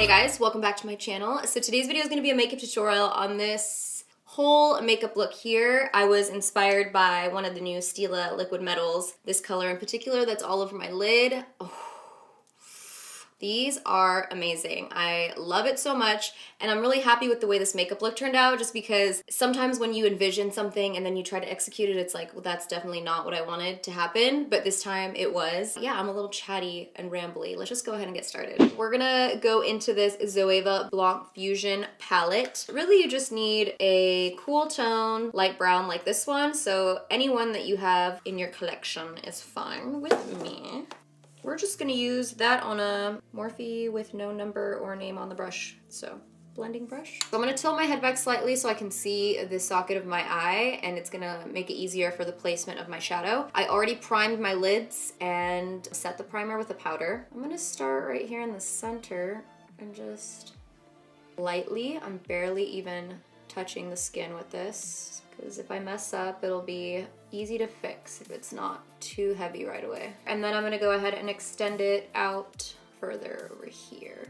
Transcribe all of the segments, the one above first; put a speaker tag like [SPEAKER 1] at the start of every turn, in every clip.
[SPEAKER 1] Hey guys, welcome back to my channel. So today's video is going to be a makeup tutorial on this whole makeup look here. I was inspired by one of the new STILA liquid metals, this color in particular that's all over my lid. Oh, these are amazing. I love it so much, and I'm really happy with the way this makeup look turned out, just because sometimes when you envision something and then you try to execute it, it's like, well, that's definitely not what I wanted to happen, but this time it was. Yeah, I'm a little chatty and rambly. Let's just go ahead and get started. We're gonna go into this ZOEVA BLANC Fusion palette. Really, you just need a cool tone, light brown like this one, so any one that you have in your collection is fine with me. We're just gonna use that on a Morphe with no number or name on the brush. So, blending brush. So I'm gonna tilt my head back slightly so I can see the socket of my eye, and it's gonna make it easier for the placement of my shadow. I already primed my lids and set the primer with a powder. I'm gonna start right here in the center and just lightly, I'm barely even touching the skin with this, because if I mess up, it'll be easy to fix if it's not too heavy right away. And then I'm gonna go ahead and extend it out further over here.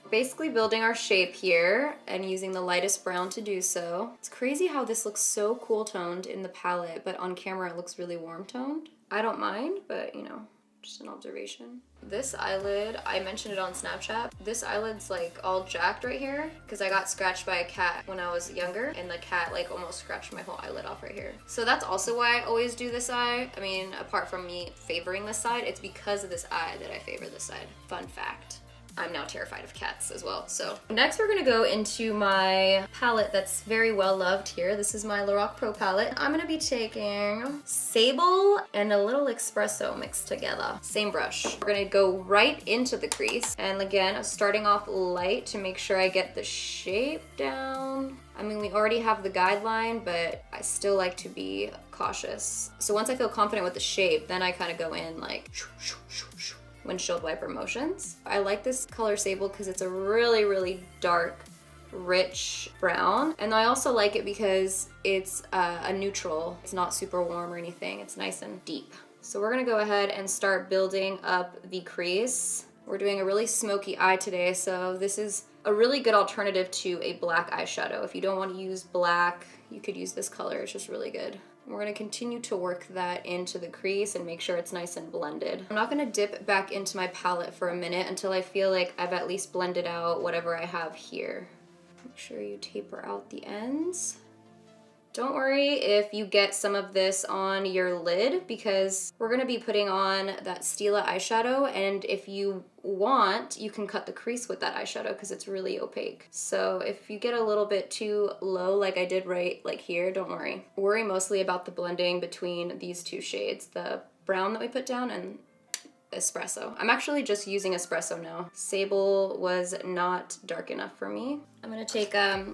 [SPEAKER 1] Basically building our shape here and using the lightest brown to do so. It's crazy how this looks so cool toned in the palette, but on camera it looks really warm toned. I don't mind, but you know, just an observation. This eyelid, I mentioned it on Snapchat. This eyelid's like all jacked right here because I got scratched by a cat when I was younger, and the cat like almost scratched my whole eyelid off right here. So that's also why I always do this eye. I mean, apart from me favoring this side, it's because of this eye that I favor this side. Fun fact. I'm now terrified of cats as well. So next we're gonna go into my palette that's very well loved here. This is my LORAC Pro palette. I'm gonna be taking Sable and a little espresso mixed together. Same brush. We're gonna go right into the crease. And again, I'm starting off light to make sure I get the shape down. I mean, we already have the guideline, but I still like to be cautious. So once I feel confident with the shape, then I kind of go in like windshield wiper motions. I like this color Sable because it's a really, really dark, rich brown. And I also like it because it's a neutral. It's not super warm or anything. It's nice and deep. So we're gonna go ahead and start building up the crease. We're doing a really smoky eye today, so this is a really good alternative to a black eyeshadow. If you don't want to use black, you could use this color. It's just really good. We're gonna continue to work that into the crease and make sure it's nice and blended. I'm not gonna dip back into my palette for a minute until I feel like I've at least blended out whatever I have here. Make sure you taper out the ends. Don't worry if you get some of this on your lid, because we're gonna be putting on that Stila eyeshadow, and if you want, you can cut the crease with that eyeshadow because it's really opaque. So if you get a little bit too low like I did right like here, don't worry. Worry mostly about the blending between these two shades, the brown that we put down and espresso. I'm actually just using espresso now. Sable was not dark enough for me. I'm gonna take a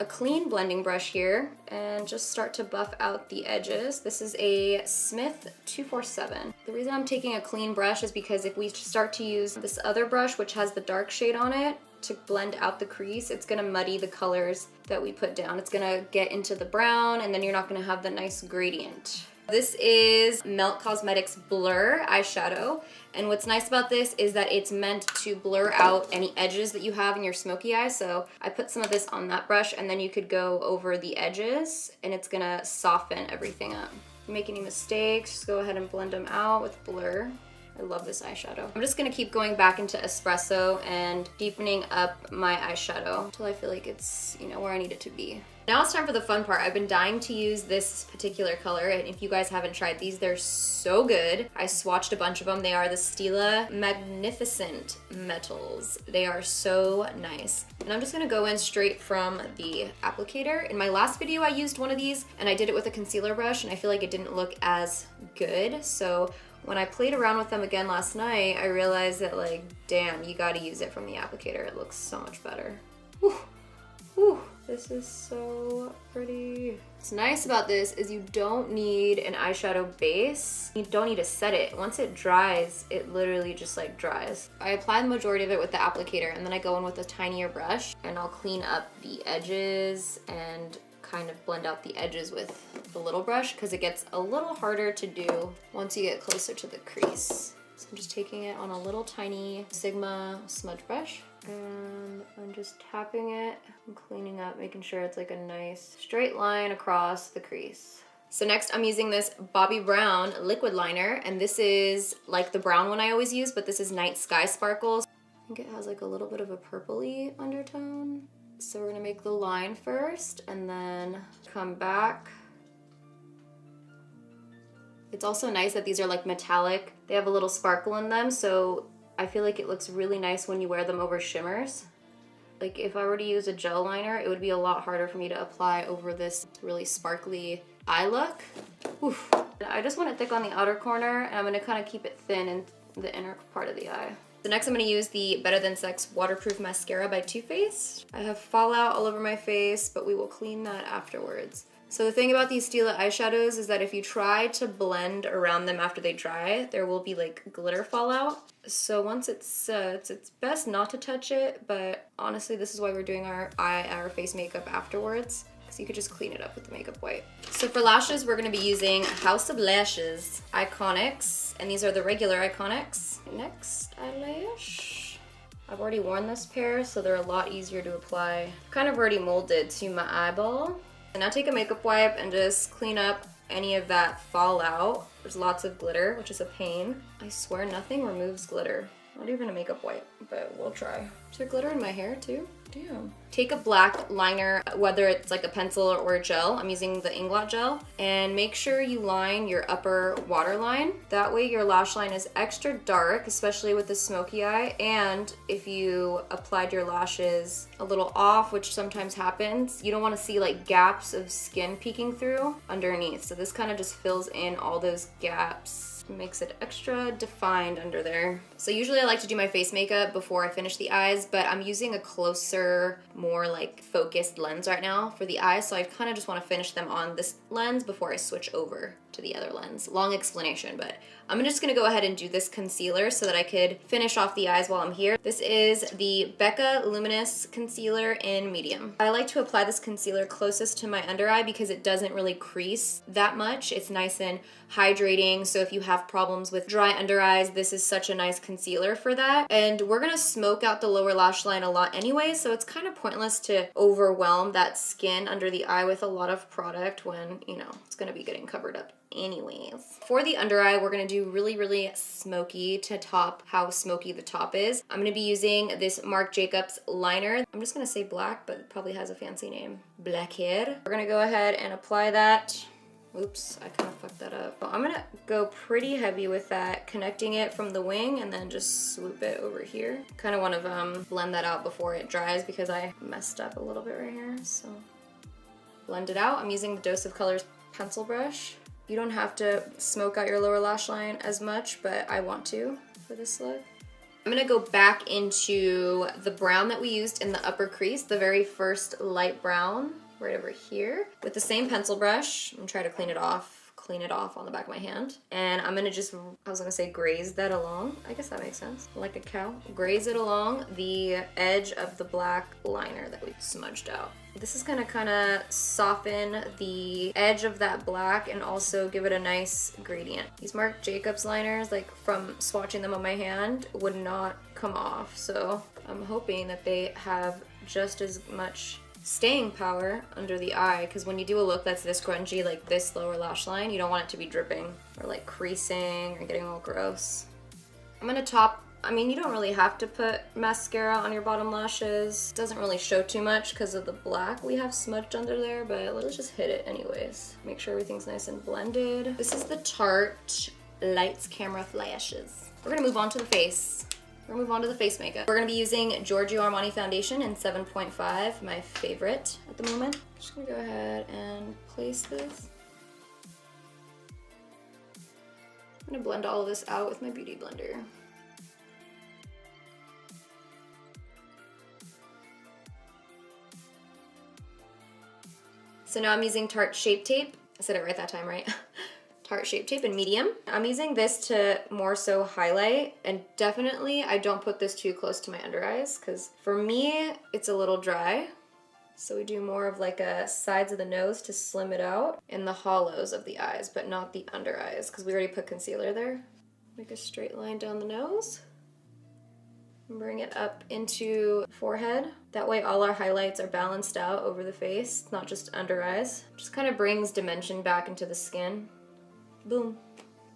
[SPEAKER 1] clean blending brush here and just start to buff out the edges. This is a Smith 247. The reason I'm taking a clean brush is because if we start to use this other brush, which has the dark shade on it, to blend out the crease, it's gonna muddy the colors that we put down. It's gonna get into the brown, and then you're not gonna have the nice gradient. This is Melt Cosmetics Blur eyeshadow, and what's nice about this is that it's meant to blur out any edges that you have in your smoky eye. So I put some of this on that brush, and then you could go over the edges and it's gonna soften everything up. If you make any mistakes, just go ahead and blend them out with Blur. I love this eyeshadow. I'm just gonna keep going back into espresso and deepening up my eyeshadow until I feel like it's, you know, where I need it to be. Now it's time for the fun part. I've been dying to use this particular color, and if you guys haven't tried these, they're so good. I swatched a bunch of them. They are the Stila Magnificent Metals. They are so nice. And I'm just gonna go in straight from the applicator. In my last video, I used one of these, and I did it with a concealer brush, and I feel like it didn't look as good. So when I played around with them again last night, I realized that, like, damn, you gotta use it from the applicator. It looks so much better. Whew. Whew. This is so pretty. What's nice about this is you don't need an eyeshadow base. You don't need to set it. Once it dries, it literally just like dries. I apply the majority of it with the applicator, and then I go in with a tinier brush, and I'll clean up the edges and kind of blend out the edges with the little brush, because it gets a little harder to do once you get closer to the crease. So I'm just taking it on a little tiny Sigma smudge brush. And I'm just tapping it and cleaning up, making sure it's like a nice straight line across the crease. So next I'm using this Bobbi Brown liquid liner, and this is like the brown one I always use, but this is Night Sky Sparkles. I think it has like a little bit of a purpley undertone. So we're gonna make the line first and then come back. It's also nice that these are like metallic. They have a little sparkle in them, so I feel like it looks really nice when you wear them over shimmers. Like if I were to use a gel liner, it would be a lot harder for me to apply over this really sparkly eye look. Oof. I just want it thick on the outer corner, and I'm gonna kind of keep it thin in the inner part of the eye. So next I'm gonna use the Better Than Sex Waterproof Mascara by Too Faced. I have fallout all over my face, but we will clean that afterwards. So the thing about these STILA eyeshadows is that if you try to blend around them after they dry, there will be like glitter fallout. So once it sets, it's best not to touch it, but honestly this is why we're doing our face makeup afterwards. So you could just clean it up with the makeup wipe. So for lashes, we're gonna be using House of Lashes Iconics, and these are the regular Iconics. Next eyelash. I've already worn this pair, so they're a lot easier to apply. Kind of already molded to my eyeball. And now take a makeup wipe and just clean up any of that fallout. There's lots of glitter, which is a pain. I swear nothing removes glitter. Not even a makeup wipe, but we'll try. Is there glitter in my hair too? Damn. Take a black liner, whether it's like a pencil or a gel. I'm using the INGLOT gel. And make sure you line your upper waterline. That way your lash line is extra dark, especially with the smoky eye. And if you applied your lashes a little off, which sometimes happens, you don't want to see like gaps of skin peeking through underneath. So this kind of just fills in all those gaps. Makes it extra defined under there. So usually I like to do my face makeup before I finish the eyes, but I'm using a closer, more like focused lens right now for the eyes, so I kind of just want to finish them on this lens before I switch over to the other lens. Long explanation, but I'm just gonna go ahead and do this concealer so that I could finish off the eyes while I'm here. This is the BECCA Luminous Concealer in medium. I like to apply this concealer closest to my under eye because it doesn't really crease that much. It's nice and hydrating, so if you have problems with dry under eyes, this is such a nice concealer for that. And we're gonna smoke out the lower lash line a lot anyway, so it's kind of pointless to overwhelm that skin under the eye with a lot of product when, you know, it's gonna be getting covered up anyways. For the under eye, we're gonna do really smoky to top how smoky the top is. I'm gonna be using this Marc Jacobs liner. I'm just gonna say black, but it probably has a fancy name. Blackhead. We're gonna go ahead and apply that. Oops, I kind of fucked that up. I'm gonna go pretty heavy with that, connecting it from the wing and then just swoop it over here. Kind of want to blend that out before it dries because I messed up a little bit right here, so. Blend it out. I'm using the Dose of Colors pencil brush. You don't have to smoke out your lower lash line as much, but I want to for this look. I'm gonna go back into the brown that we used in the upper crease, the very first light brown, right over here, with the same pencil brush. I'm gonna try to clean it off on the back of my hand. And I'm gonna just, I was gonna say graze that along. I guess that makes sense. Like a cow. Graze it along the edge of the black liner that we smudged out. This is gonna kind of soften the edge of that black and also give it a nice gradient. These Marc Jacobs liners, like from swatching them on my hand, would not come off. So I'm hoping that they have just as much staying power under the eye, because when you do a look that's this grungy, like this lower lash line, you don't want it to be dripping or like creasing or getting all gross. I'm gonna top, I mean, you don't really have to put mascara on your bottom lashes. It doesn't really show too much because of the black we have smudged under there, but let's just hit it anyways. Make sure everything's nice and blended. This is the Tarte Lights Camera Flashes. We're gonna move on to the face. We're gonna move on to the face makeup. We're gonna be using Giorgio Armani foundation in 7.5, my favorite at the moment. I'm just gonna go ahead and place this. I'm gonna blend all of this out with my beauty blender. So now I'm using Tarte Shape Tape. I said it right that time, right? Tarte Shape Tape in medium. I'm using this to more so highlight, and definitely I don't put this too close to my under eyes because for me it's a little dry. So we do more of like a sides of the nose to slim it out and the hollows of the eyes, but not the under eyes because we already put concealer there. Make a straight line down the nose. Bring it up into forehead. That way all our highlights are balanced out over the face, not just under eyes. Just kind of brings dimension back into the skin. Boom.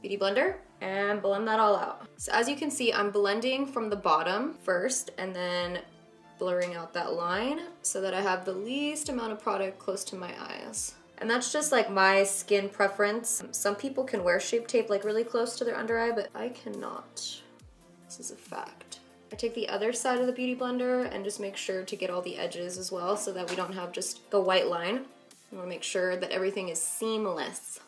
[SPEAKER 1] Beauty blender, and blend that all out. So as you can see, I'm blending from the bottom first and then blurring out that line so that I have the least amount of product close to my eyes. And that's just like my skin preference. Some people can wear Shape Tape like really close to their under eye, but I cannot. This is a fact. I take the other side of the Beauty Blender and just make sure to get all the edges as well so that we don't have just the white line. I want to make sure that everything is seamless.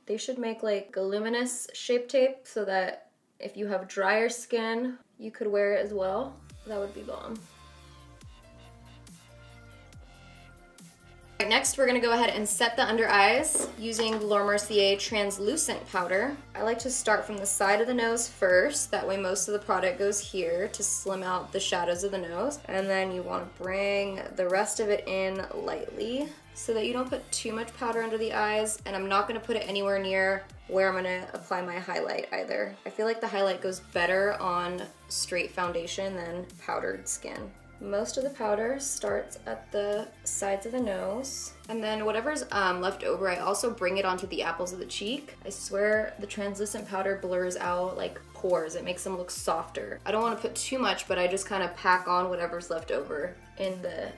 [SPEAKER 1] They should make like a luminous Shape Tape so that if you have drier skin, you could wear it as well. That would be bomb. Right, next, we're gonna go ahead and set the under eyes using Laura Mercier translucent powder. I like to start from the side of the nose first. That way most of the product goes here to slim out the shadows of the nose. And then you wanna bring the rest of it in lightly so that you don't put too much powder under the eyes. And I'm not gonna put it anywhere near where I'm gonna apply my highlight either. I feel like the highlight goes better on straight foundation than powdered skin. Most of the powder starts at the sides of the nose, and then whatever's left over, I also bring it onto the apples of the cheek. I swear the translucent powder blurs out like pores. It makes them look softer. I don't want to put too much, but I just kind of pack on whatever's left over in the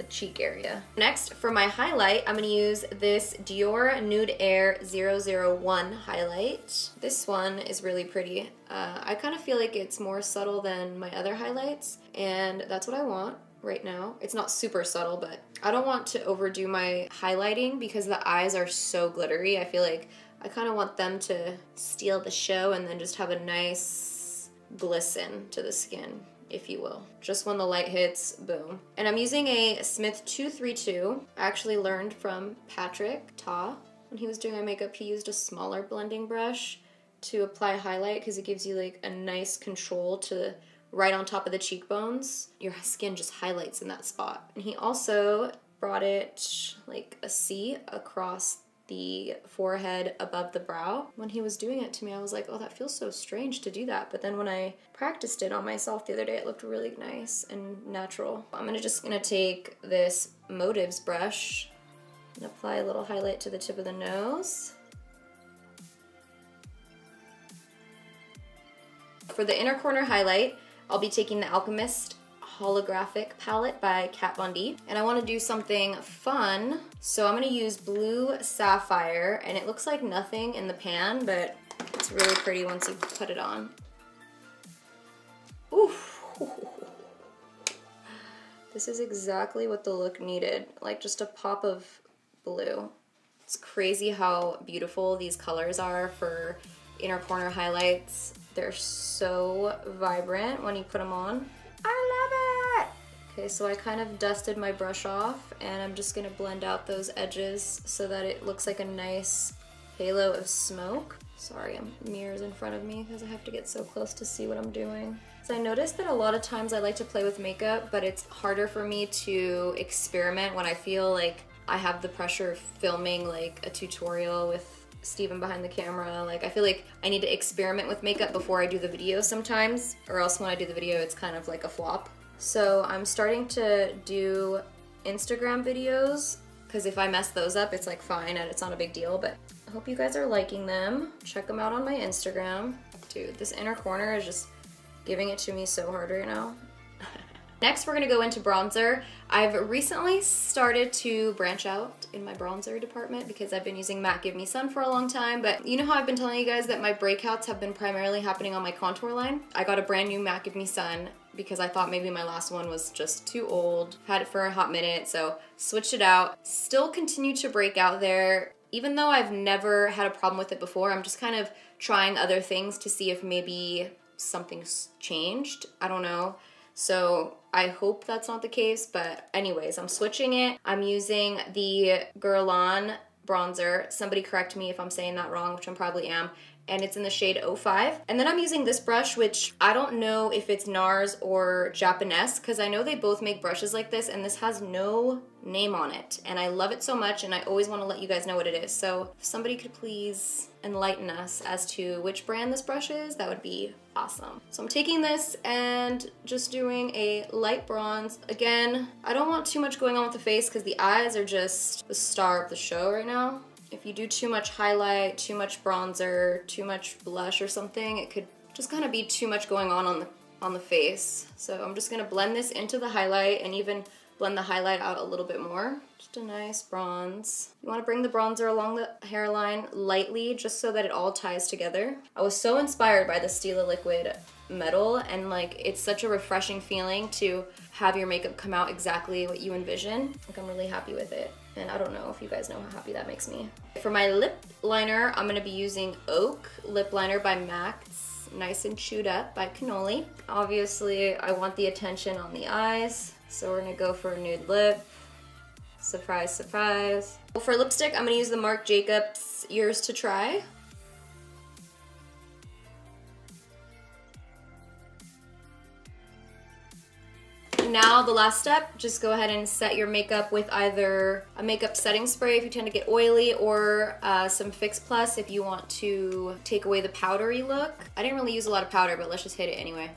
[SPEAKER 1] cheek area. Next, for my highlight, I'm gonna use this Dior Nude Air 001 highlight. This one is really pretty. I kind of feel like it's more subtle than my other highlights, and that's what I want right now. It's not super subtle, but I don't want to overdo my highlighting because the eyes are so glittery. I feel like I kind of want them to steal the show and then just have a nice glisten to the skin, if you will. Just when the light hits, boom. And I'm using a Smith 232. I actually learned from Patrick Ta. When he was doing my makeup, he used a smaller blending brush to apply highlight because it gives you like a nice control to right on top of the cheekbones. Your skin just highlights in that spot. And he also brought it like a C across the forehead above the brow. When he was doing it to me, I was like, oh, that feels so strange to do that. But then when I practiced it on myself the other day, it looked really nice and natural. I'm just gonna take this Motives brush and apply a little highlight to the tip of the nose. For the inner corner highlight, I'll be taking the Alchemist Holographic palette by Kat Von D, and I want to do something fun, so I'm going to use Blue Sapphire, and it looks like nothing in the pan, but it's really pretty once you put it on. Oof. This is exactly what the look needed, like just a pop of blue. It's crazy how beautiful these colors are for inner corner highlights. They're so vibrant when you put them on. I love it! Okay, so I kind of dusted my brush off, and I'm just gonna blend out those edges so that it looks like a nice halo of smoke. Sorry, mirror's in front of me because I have to get so close to see what I'm doing. So I noticed that a lot of times I like to play with makeup, but it's harder for me to experiment when I feel like I have the pressure of filming like a tutorial with Steven behind the camera. Like, I feel like I need to experiment with makeup before I do the video sometimes, or else when I do the video it's kind of like a flop. So I'm starting to do Instagram videos, because if I mess those up, it's like fine and it's not a big deal, but I hope you guys are liking them. Check them out on my Instagram. Dude, this inner corner is just giving it to me so hard right now. Next, we're gonna go into bronzer. I've recently started to branch out in my bronzer department because I've been using MAC Give Me Sun for a long time, but you know how I've been telling you guys that my breakouts have been primarily happening on my contour line? I got a brand new MAC Give Me Sun because I thought maybe my last one was just too old. Had it for a hot minute, so switched it out. Still continue to break out there. Even though I've never had a problem with it before, I'm just kind of trying other things to see if maybe something's changed. I don't know. So I hope that's not the case, but anyways, I'm switching it. I'm using the Guerlain bronzer. Somebody correct me if I'm saying that wrong, which I probably am. and it's in the shade 05. And then I'm using this brush, which I don't know if it's NARS or Japanese, because I know they both make brushes like this, and this has no name on it. And I love it so much, and I always want to let you guys know what it is. So if somebody could please enlighten us as to which brand this brush is, that would be awesome. So I'm taking this and just doing a light bronze. Again, I don't want too much going on with the face because the eyes are just the star of the show right now. If you do too much highlight, too much bronzer, too much blush or something, it could just kind of be too much going on the face. So I'm just gonna blend this into the highlight and even blend the highlight out a little bit more. Just a nice bronze. You want to bring the bronzer along the hairline lightly just so that it all ties together. I was so inspired by the Stila liquid metal, and like it's such a refreshing feeling to have your makeup come out exactly what you envision. Like I'm really happy with it, and I don't know if you guys know how happy that makes me. For my lip liner, I'm going to be using Oak Lip Liner by MAC. It's nice and chewed up by Cannoli. Obviously, I want the attention on the eyes, so we're gonna go for a nude lip. Surprise, surprise. Well, for lipstick, I'm gonna use the Marc Jacobs Yours to Try. Now the last step, just go ahead and set your makeup with either a makeup setting spray if you tend to get oily, or some Fix Plus if you want to take away the powdery look. I didn't really use a lot of powder, but let's just hit it anyway,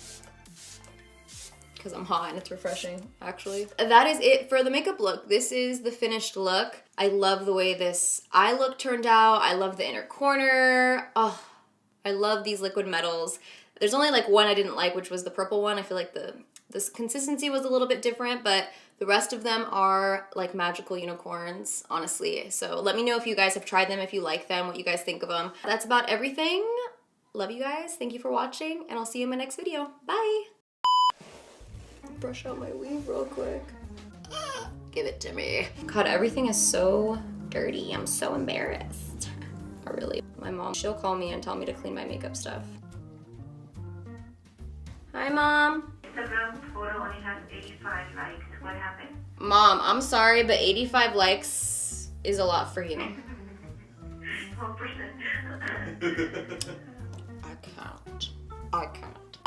[SPEAKER 1] because I'm hot and it's refreshing, actually. That is it for the makeup look. This is the finished look. I love the way this eye look turned out. I love the inner corner. Oh, I love these liquid metals. There's only like one I didn't like, which was the purple one. I feel like this consistency was a little bit different, but the rest of them are like magical unicorns, honestly. So let me know if you guys have tried them, if you like them, what you guys think of them. That's about everything. Love you guys. Thank you for watching, and I'll see you in my next video. Bye. Brush out my weave real quick. Give it to me. God, everything is so dirty. I'm so embarrassed. Not really. My mom, she'll call me and tell me to clean my makeup stuff. Hi, Mom.
[SPEAKER 2] Instagram photo only has 85 likes. What happened?
[SPEAKER 1] Mom, I'm sorry, but 85 likes is a lot for you.
[SPEAKER 2] 1%.
[SPEAKER 1] I can't.